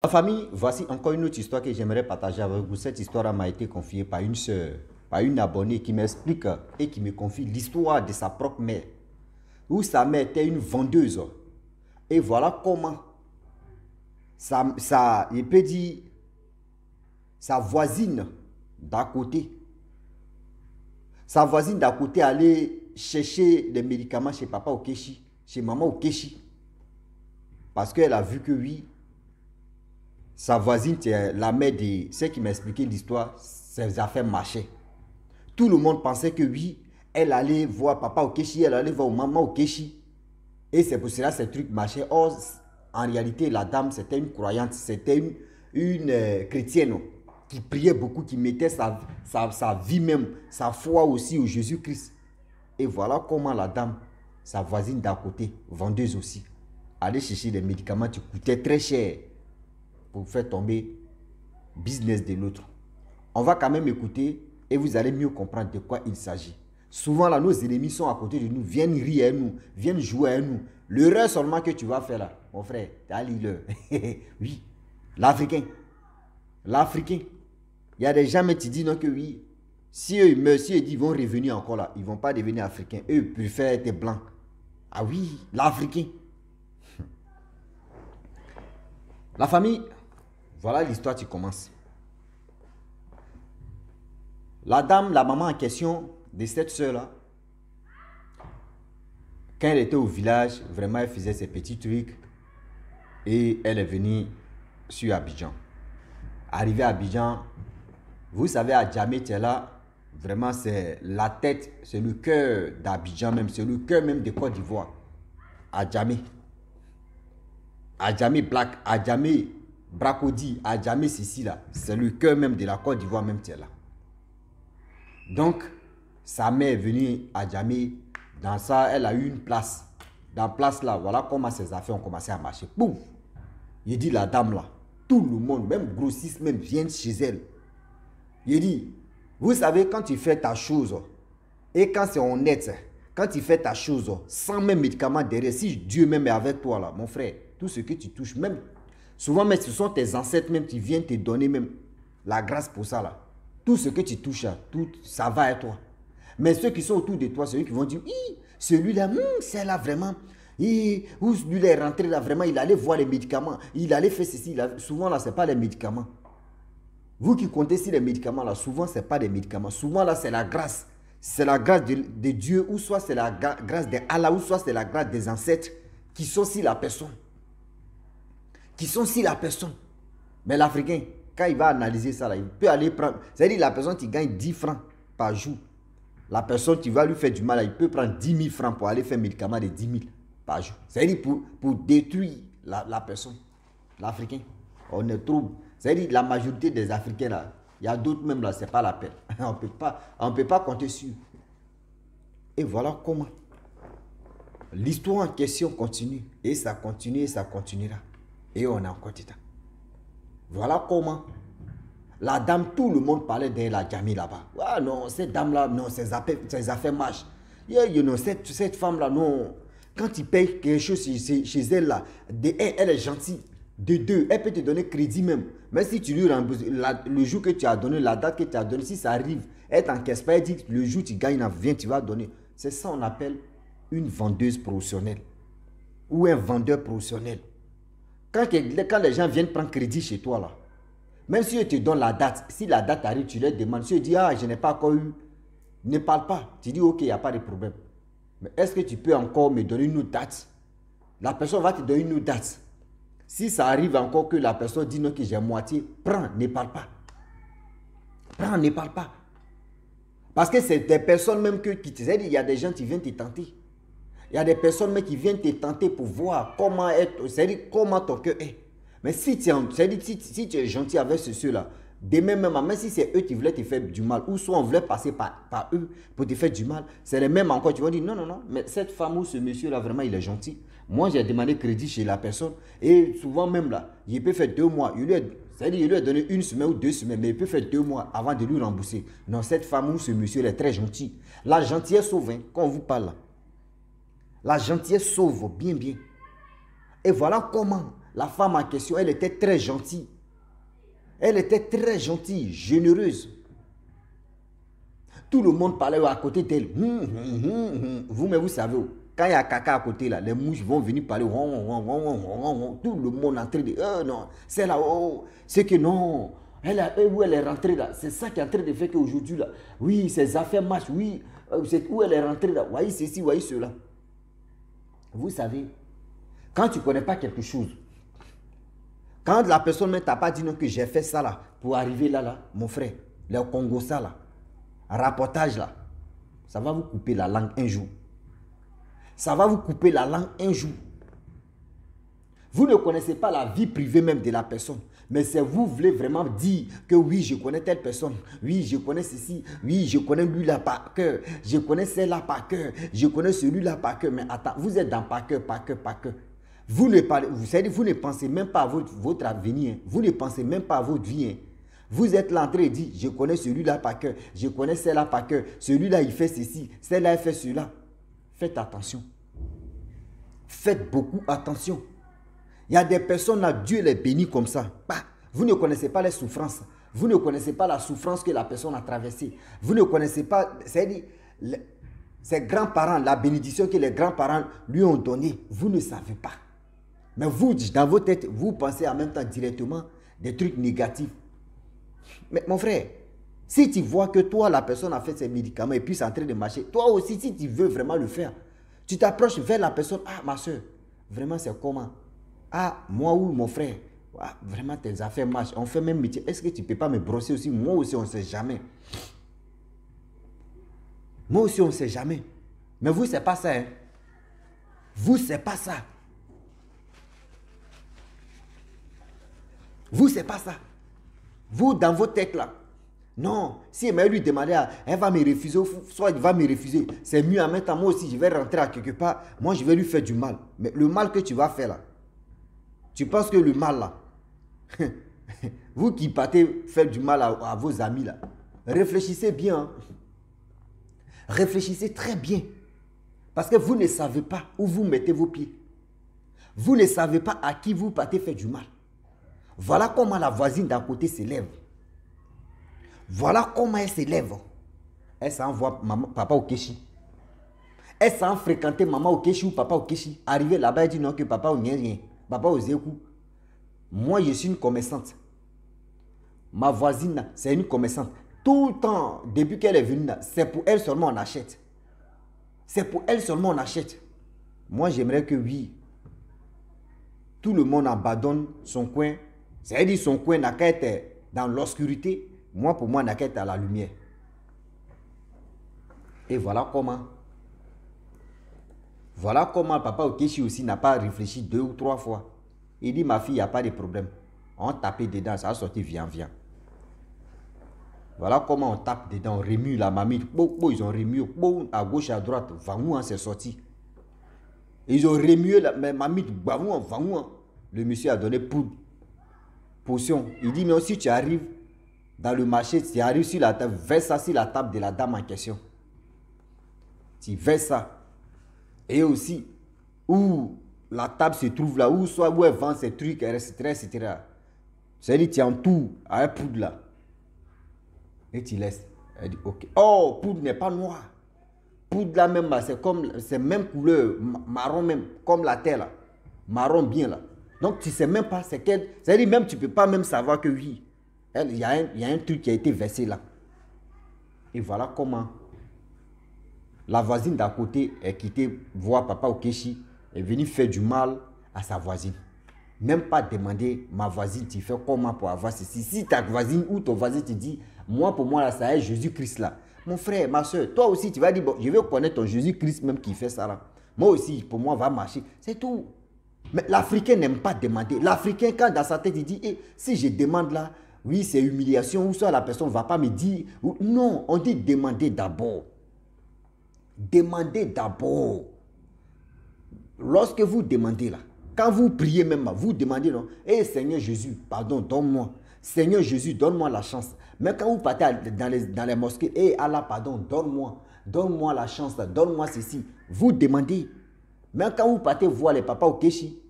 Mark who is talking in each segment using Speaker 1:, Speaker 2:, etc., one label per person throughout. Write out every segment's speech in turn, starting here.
Speaker 1: Ma famille, voici encore une autre histoire que j'aimerais partager avec vous. Cette histoire m'a été confiée par une sœur, par une abonnée qui m'explique et qui me confie l'histoire de sa propre mère. Où sa mère était une vendeuse. Et voilà comment il peut dire, sa voisine d'à côté. Sa voisine d'à côté allait chercher des médicaments chez papa Okechi, chez maman Okechi. Parce qu'elle a vu que oui, sa voisine, la mère de celle qui m'a expliqué l'histoire, ses affaires marchaient. Tout le monde pensait que oui, elle allait voir papa Okechi, elle allait voir maman Okechi. Et c'est pour cela que ces trucs marchaient. Or, en réalité, la dame, c'était une croyante, c'était une chrétienne qui priait beaucoup, qui mettait sa vie même, sa foi aussi au Jésus-Christ. Et voilà comment la dame, sa voisine d'à côté, vendeuse aussi, allait chercher des médicaments qui coûtaient très cher pour faire tomber le business de l'autre. On va quand même écouter et vous allez mieux comprendre de quoi il s'agit. Souvent là, nos ennemis sont à côté de nous, viennent rire à nous, viennent jouer à nous. L'erreur seulement que tu vas faire là, mon frère, t'as l'heure. Oui, l'Africain. L'Africain. Il y a des gens qui disent non que oui, si eux meurent, si eux disent ils vont revenir encore là, ils ne vont pas devenir Africains. Eux préfèrent être blancs. Ah oui, l'Africain. La famille, voilà l'histoire qui commence. La dame, la maman en question de cette soeur-là, quand elle était au village, vraiment elle faisait ses petits trucs et elle est venue sur Abidjan. Arrivée à Abidjan, vous savez, à Djamé, là, vraiment c'est la tête, c'est le cœur d'Abidjan même, c'est le cœur même de Côte d'Ivoire. À Djamé. À Djamé Black, à Djamé Bracodi, à Djamé ceci là, c'est le cœur même de la Côte d'Ivoire même, là. Donc, sa mère est venue à Djamé. Dans ça, elle a eu une place. Dans la place là, voilà comment ses affaires ont commencé à marcher. Pouf! Il dit la dame là, tout le monde, même grossistes, même viennent chez elle. Il dit, vous savez, quand tu fais ta chose, et quand c'est honnête, quand tu fais ta chose, sans même médicament derrière, si Dieu même est avec toi là, mon frère, tout ce que tu touches, même, souvent même ce sont tes ancêtres même qui viennent te donner même la grâce pour ça là. Tout ce que tu touches, tout, ça va à toi. Mais ceux qui sont autour de toi, ceux qui vont dire, celui-là, c'est là vraiment, où lui est rentré là vraiment, il allait voir les médicaments, il allait faire ceci, souvent là, ce n'est pas les médicaments. Vous qui comptez sur les médicaments là, souvent ce n'est pas des médicaments, souvent là c'est la grâce. C'est la grâce de Dieu, ou soit c'est la grâce d'Allah, ou soit c'est la grâce des ancêtres qui sont sur la personne. Qui sont sur la personne. Mais l'Africain, quand il va analyser ça, là, il peut aller prendre. C'est-à-dire la personne qui gagne 10 francs par jour. La personne qui va lui faire du mal, là, il peut prendre 10 000 francs pour aller faire un médicament de 10 000 par jour. C'est-à-dire pour détruire la personne. L'Africain. On est trop. C'est-à-dire la majorité des Africains, là, il y a d'autres même là, c'est pas la peine. On peut pas compter sur. Et voilà comment. L'histoire en question continue. Et ça continue et ça continuera. Et on a encore du temps. Voilà comment la dame, tout le monde parlait d'elle, la Djamé là-bas. Ah non, cette dame-là, non, ses affaires marchent. Cette femme-là, non. Quand il paye quelque chose chez elle, là, elle est gentille. De deux, elle peut te donner crédit même. Mais si tu lui rembourses, le jour que tu as donné, la date que tu as donnée, si ça arrive, elle t'encaisse pas, elle dit le jour où tu gagnes, viens, tu vas donner. C'est ça qu'on appelle une vendeuse professionnelle. Ou un vendeur professionnel. Quand les gens viennent prendre crédit chez toi, là, même si tu te donnes la date, si la date arrive, tu leur demandes, si tu dis, je n'ai pas encore eu, ne parle pas. Tu dis, ok, il n'y a pas de problème. Mais est-ce que tu peux encore me donner une autre date? La personne va te donner une autre date. Si ça arrive encore que la personne dit non, que j'ai moitié, prends, ne parle pas. Prends, ne parle pas. Parce que c'est des personnes même qui te disent, il y a des gens qui viennent te tenter. Il y a des personnes même qui viennent te tenter pour voir comment être, c'est-à-dire comment ton cœur est. Mais si tu es gentil avec ceux-là, demain même si c'est eux qui voulaient te faire du mal, ou soit on voulait passer par eux pour te faire du mal, c'est les mêmes encore, tu vas dire non, mais cette femme ou ce monsieur-là, vraiment, il est gentil. Moi, j'ai demandé crédit chez la personne, et souvent même là, il peut faire 2 mois, c'est-à-dire il lui a donné 1 semaine ou 2 semaines, mais il peut faire 2 mois avant de lui rembourser. Non, cette femme ou ce monsieur, il est très gentil. La gentillesse sauve, hein, quand on vous parle là. La gentillesse sauve bien. Et voilà comment La femme en question, elle était très gentille. Elle était très gentille, généreuse. Tout le monde parlait à côté d'elle. Vous, mais vous savez, quand il y a caca à côté, là, les mouches vont venir parler. Tout le monde est en train de... Oh non, c'est là, oh, c'est que non. Où elle est rentrée là, c'est ça qui est en train de faire qu'aujourd'hui là, oui, ses affaires marchent, oui, c'est où elle est rentrée là, voyez ceci, voyez cela. Vous savez, quand tu ne connais pas quelque chose, quand la personne ne t'a pas dit non que j'ai fait ça là, pour arriver là, mon frère, le Congo ça là, rapportage là, ça va vous couper la langue un jour. Ça va vous couper la langue un jour. Vous ne connaissez pas la vie privée même de la personne. Mais c'est vous voulez vraiment dire que oui, je connais telle personne. Oui, je connais ceci. Oui, je connais lui là par cœur. Je connais celle-là par cœur. Je connais celui-là par cœur. Mais attends, vous êtes dans par cœur, par cœur, par cœur. Vous ne pensez même pas à votre avenir. Vous ne pensez même pas à votre vie. Vous êtes là en train de dire, je connais celui-là par cœur. Je connais celle-là par cœur. Celui-là, il fait ceci. Celle-là, il fait cela. Faites attention. Faites beaucoup attention. Il y a des personnes là, Dieu les bénit comme ça. Bah, vous ne connaissez pas les souffrances. Vous ne connaissez pas la souffrance que la personne a traversée. Vous ne connaissez pas, c'est-à-dire, ses grands-parents, la bénédiction que les grands-parents lui ont donnée. Vous ne savez pas. Mais vous, dans vos têtes, vous pensez en même temps directement des trucs négatifs. Mais mon frère, si tu vois que toi, la personne a fait ses médicaments et puis c'est en train de marcher, toi aussi, si tu veux vraiment le faire, tu t'approches vers la personne. Ah, ma soeur, vraiment, c'est comment? Ah, moi ou mon frère, ah, vraiment tes affaires marchent, on fait même métier. Est-ce que tu ne peux pas me brosser aussi? Moi aussi, on ne sait jamais. Moi aussi, on ne sait jamais. Mais vous, c'est pas ça. Hein? Vous, c'est pas ça. Vous, c'est pas ça. Vous, dans vos têtes là. Non, si elle m'a lui demander, elle va me refuser, soit il va me refuser. C'est mieux en même temps, moi aussi, je vais rentrer à quelque part. Moi, je vais lui faire du mal. Mais le mal que tu vas faire là, tu penses que le mal là, vous qui partez faire du mal à vos amis là, réfléchissez bien. Hein. Réfléchissez très bien. Parce que vous ne savez pas où vous mettez vos pieds. Vous ne savez pas à qui vous partez faire du mal. Voilà comment la voisine d'à côté s'élève. Voilà comment elle s'élève. Elle s'envoie papa au Kéchi. Elle s'en fréquenter maman au Kéchi ou papa au Kéchi. Arrivé là-bas, elle dit non que papa au rien. Papa aux écouts. Moi, je suis une commerçante. Ma voisine, c'est une commerçante. Tout le temps, depuis qu'elle est venue, c'est pour elle seulement on achète. C'est pour elle seulement on achète. Moi, j'aimerais que oui, tout le monde abandonne son coin. C'est-à-dire son coin n'a qu'à être dans l'obscurité. Moi, pour moi, n'a qu'à être à la lumière. Et voilà comment. Voilà comment papa Okechi aussi n'a pas réfléchi 2 ou 3 fois. Il dit, ma fille, il n'y a pas de problème. On tape dedans, ça a sorti, viens. Voilà comment on tape dedans, on remue la mamie. Ils ont remué à gauche, à droite. Vangouan, c'est sorti. Ils ont remué la mamie. Vangouan. Le monsieur a donné poudre. Potion. Il dit, non, si tu arrives dans le marché, tu arrives sur la table, verse ça sur la table de la dame en question. Tu verses ça. Et aussi, où la table se trouve là, où soit où elle vend ses trucs, etc. C'est-à-dire, tu entoures à un poudre là. Et tu laisses. Elle dit, ok. Oh, poudre n'est pas noire. Poudre là même, c'est même couleur, marron même, comme la terre là. Marron bien là. Donc, tu ne sais même pas, c'est-à-dire même, tu ne peux pas même savoir que oui, il y a un truc qui a été versé là. Et voilà comment la voisine d'à côté est quittée voir papa Okechi, est venue faire du mal à sa voisine. Même pas demander, ma voisine, tu fais comment pour avoir ceci. Si ta voisine ou ton voisin te dit, moi pour moi là, ça est Jésus-Christ là. Mon frère, ma soeur, toi aussi tu vas dire, bon, je vais connaître ton Jésus-Christ même qui fait ça là. Moi aussi, pour moi, va marcher. C'est tout. Mais l'Africain n'aime pas demander. L'Africain, quand dans sa tête, il dit, si je demande là, oui, c'est humiliation, ou soit la personne ne va pas me dire. Non, on dit demander d'abord. Demandez d'abord. Lorsque vous demandez là, quand vous priez même, vous demandez non, Seigneur Jésus, pardon, donne-moi. Seigneur Jésus, donne-moi la chance. Mais quand vous partez dans les mosquées, Allah, pardon, donne-moi. Donne-moi la chance, donne-moi ceci. Vous demandez. Mais quand vous partez voir les papas Okechi,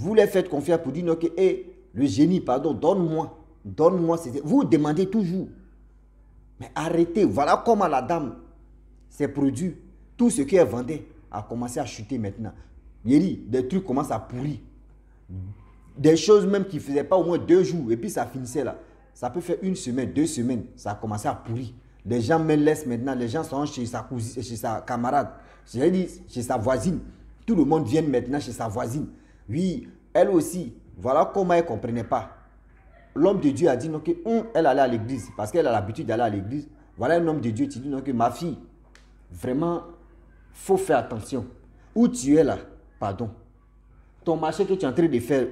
Speaker 1: Vous les faites confiance pour dire non, que le génie, pardon, donne-moi. Donne-moi. Vous demandez toujours. Mais arrêtez. Voilà comment la dame s'est produit. Tout ce qu'elle vendait a commencé à chuter maintenant. Des trucs commencent à pourrir. Des choses même qui ne faisaient pas au moins 2 jours. Et puis ça finissait là. Ça peut faire 1 semaine, 2 semaines. Ça a commencé à pourrir. Les gens me laissent maintenant. Les gens sont chez sa cousine, chez sa camarade. J'ai dit chez sa voisine. Tout le monde vient maintenant chez sa voisine. Oui, elle aussi. Voilà comment elle ne comprenait pas. L'homme de Dieu a dit non, que elle allait à l'église. Parce qu'elle a l'habitude d'aller à l'église. Voilà un homme de Dieu qui dit non, que ma fille, vraiment, il faut faire attention. Où tu es là, pardon. Ton marché que tu es en train de faire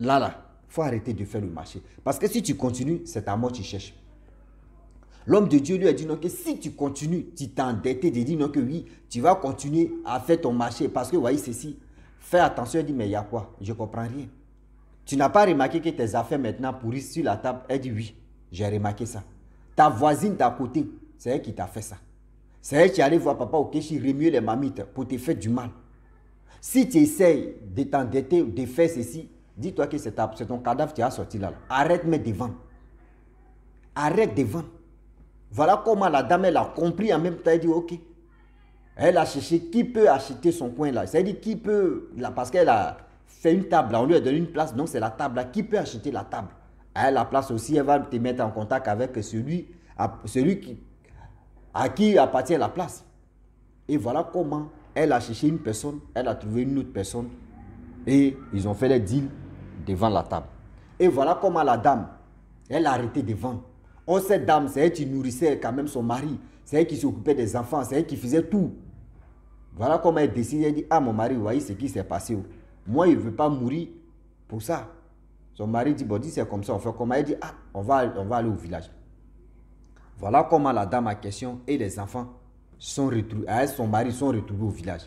Speaker 1: là, il faut arrêter de faire le marché. Parce que si tu continues, c'est ta mort que tu cherches. L'homme de Dieu lui a dit non, que si tu continues, tu t'es endetté, de dire non, que oui, tu vas continuer à faire ton marché. Parce que, voyez ceci, fais attention. Elle dit, mais il y a quoi? Je ne comprends rien. Tu n'as pas remarqué que tes affaires maintenant pourrissent sur la table? Elle dit, oui, j'ai remarqué ça. Ta voisine d'à côté, c'est elle qui t'a fait ça. C'est elle qui allait voir papa au Kéchi remuer les mamites pour te faire du mal. Si tu essayes de t'endetter, de faire ceci, dis-toi que c'est ton cadavre qui a sorti là. Arrête de vendre. Arrête de vendre. Voilà comment la dame, elle a compris en même temps. Elle dit, ok. Elle a cherché qui peut acheter son coin là. C'est-à-dire qui peut, là, parce qu'elle a fait une table là. On lui a donné une place, donc c'est la table là. Qui peut acheter la table? Elle, la place aussi, elle va te mettre en contact avec celui à qui appartient la place. Et voilà comment elle a cherché une personne, elle a trouvé une autre personne. Et ils ont fait les deals devant la table. Et voilà comment la dame, elle a arrêté de vendre. Oh, cette dame, c'est elle qui nourrissait quand même son mari. C'est elle qui s'occupait des enfants. C'est elle qui faisait tout. Voilà comment elle décide. Elle dit, ah mon mari, vous voyez ce qui s'est passé. Moi, il ne veut pas mourir pour ça. Son mari dit, bon, dis c'est comme ça, on fait comment? Elle dit, ah, on va aller au village. Voilà comment la dame en question et les enfants sont retrouvés, son mari sont retrouvés au village.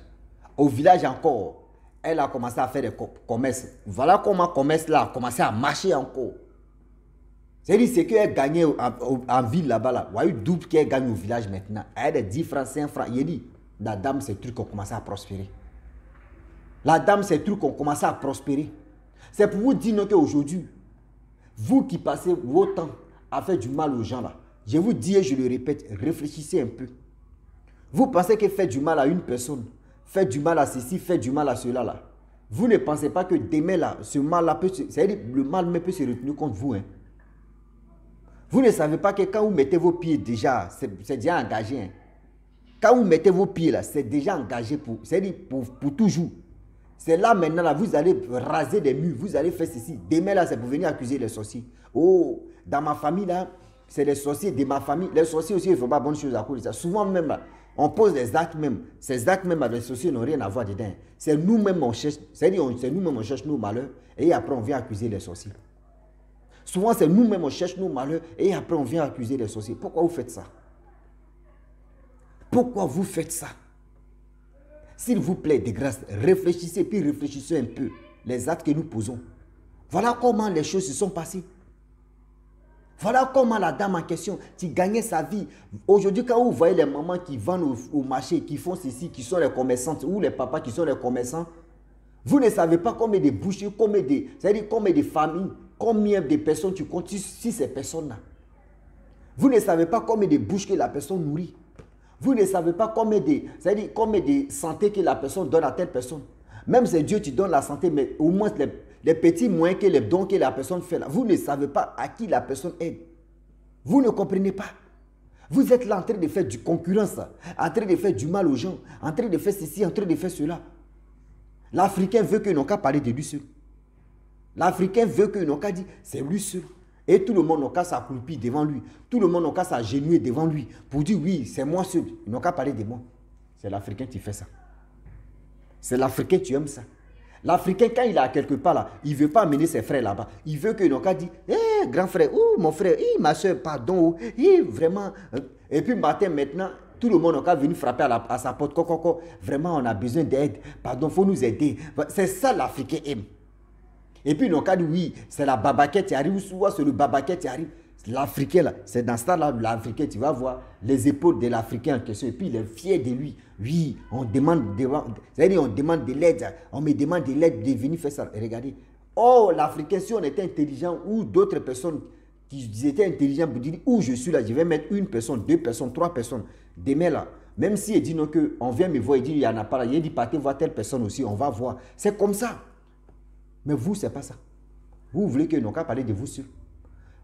Speaker 1: Au village encore, elle a commencé à faire des commerces. Voilà comment le commerce là a commencé à marcher encore. C'est-à-dire ce qu'elle gagnait en ville là-bas, là. Vous voyez le double qu'elle gagne au village maintenant. Elle a des 10 francs, 5 francs. Il dit, la dame, ces trucs ont commencé à prospérer. La dame, ces trucs ont commencé à prospérer. C'est pour vous dire qu'aujourd'hui, vous qui passez vos temps à faire du mal aux gens là, je vous dis et je le répète, réfléchissez un peu. Vous pensez que faire du mal à une personne, faire du mal à ceci, faire du mal à cela là, vous ne pensez pas que demain là, ce mal là peut c'est-à-dire le mal même peut se retourner contre vous. Hein? Vous ne savez pas que quand vous mettez vos pieds déjà, c'est déjà engagé. Hein? Quand vous mettez vos pieds là, c'est déjà engagé c'est-à-dire pour toujours. C'est là maintenant, là, vous allez raser des murs, vous allez faire ceci. Demain là, c'est pour venir accuser les sorciers. Oh, dans ma famille là, c'est les sorciers de ma famille. Les sorciers aussi, ils ne font pas bonne chose à cause de ça. Souvent même, là, on pose des actes même. Ces actes même avec les sorciers n'ont rien à voir dedans. C'est nous-mêmes, on cherche, c'est-à-dire c'est nous-mêmes, on cherche nos malheurs et après on vient accuser les sorciers. Souvent, c'est nous-mêmes, on cherche nos malheurs et après on vient accuser les sorciers. Pourquoi vous faites ça? Pourquoi vous faites ça? S'il vous plaît, de grâce, réfléchissez, puis réfléchissez un peu les actes que nous posons. Voilà comment les choses se sont passées. Voilà comment la dame en question, qui gagnait sa vie. Aujourd'hui, quand vous voyez les mamans qui vendent au marché, qui font ceci, qui sont les commerçantes, ou les papas qui sont les commerçants, vous ne savez pas combien de bouchers, combien de familles, combien de personnes tu comptes sur ces personnes-là. Vous ne savez pas combien de bouches que la personne nourrit. Vous ne savez pas combien de santé que la personne donne à telle personne. Même si Dieu te donne la santé, mais au moins les petits moyens que les dons que la personne fait là, vous ne savez pas à qui la personne aide. Vous ne comprenez pas. Vous êtes là en train de faire du concurrence, en train de faire du mal aux gens, en train de faire ceci, en train de faire cela. L'Africain veut qu'ils n'ont qu'à parler de lui seul. L'Africain veut qu'ils n'ont qu'à dire c'est lui seul. Et tout le monde n'a qu'à s'accroupir devant lui. Tout le monde n'a qu'à s'agenouiller devant lui pour dire oui, c'est moi seul. Ils n'ont qu'à parler de moi. C'est l'Africain qui fait ça. C'est l'Africain qui aime ça. L'Africain, quand il est quelque part là, il ne veut pas amener ses frères là-bas. Il veut qu'ils n'ont qu'à dire hé, grand frère, ou mon frère, ma soeur, pardon, vraiment. Et puis matin, maintenant, tout le monde n'a qu'à venir frapper à sa porte. Vraiment, on a besoin d'aide. Pardon, il faut nous aider. C'est ça l'Africain aime. Et puis, ils n'ont qu'à dire oui, c'est la babaquette qui arrive, ou soit c'est le babaquette qui arrive. l'Africain là, c'est dans ce temps-là, l'Africain, tu vas voir les épaules de l'Africain en question, et puis il est fier de lui. Oui, on demande de l'aide, on me demande de l'aide de venir faire ça. Regardez, oh l'Africain, si on était intelligent, ou d'autres personnes qui étaient intelligents pour dire où je suis là, je vais mettre une personne, deux personnes, trois personnes, demain là, même si il dit non, que on vient me voir, il dit il n'y en a pas là, il dit partez voir telle personne aussi, on va voir. C'est comme ça. Mais vous, c'est pas ça. Vous voulez que n'ont qu'à parler de vous sur.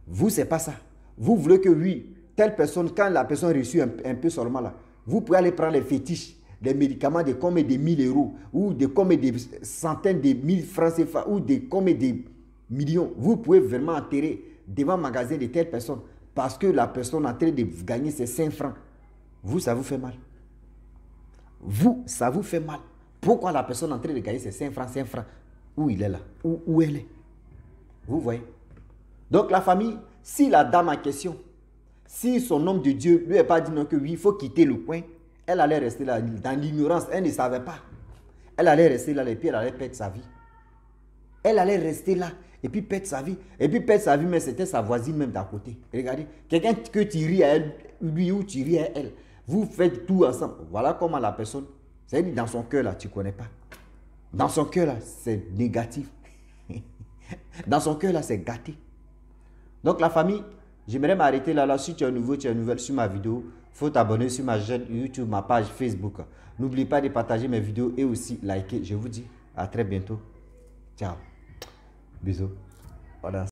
Speaker 1: Vous, c'est pas ça. Vous voulez que oui, telle personne, quand la personne reçut un peu seulement là, vous pouvez aller prendre les fétiches, des médicaments de combien de 1000 euros, ou de combien de centaines de 1000 francs CFA, ou de combien de millions. Vous pouvez vraiment enterrer devant le magasin de telle personne, parce que la personne est en train de gagner ses 5 francs. Vous, ça vous fait mal. Vous, ça vous fait mal. Pourquoi la personne est en train de gagner ses 5 francs, où il est là, où elle est. Vous voyez. Donc la famille, si la dame en question, si son homme de Dieu lui n'a pas dit non que oui, il faut quitter le coin, elle allait rester là dans l'ignorance, elle ne savait pas. Elle allait rester là et puis elle allait perdre sa vie. Elle allait rester là et puis perdre sa vie. Et puis perdre sa vie, mais c'était sa voisine même d'à côté. Regardez, quelqu'un que tu ris à elle, lui ou tu ris à elle, vous faites tout ensemble. Voilà comment la personne, c'est-à-dire dans son cœur là, tu ne connais pas. Dans son cœur là, c'est négatif. Dans son cœur là, c'est gâté. Donc la famille, j'aimerais m'arrêter là. Si tu es nouveau, tu es nouvelle sur ma vidéo, il faut t'abonner sur ma chaîne YouTube, ma page Facebook. N'oublie pas de partager mes vidéos et aussi liker. Je vous dis à très bientôt. Ciao. Bisous. Voilà.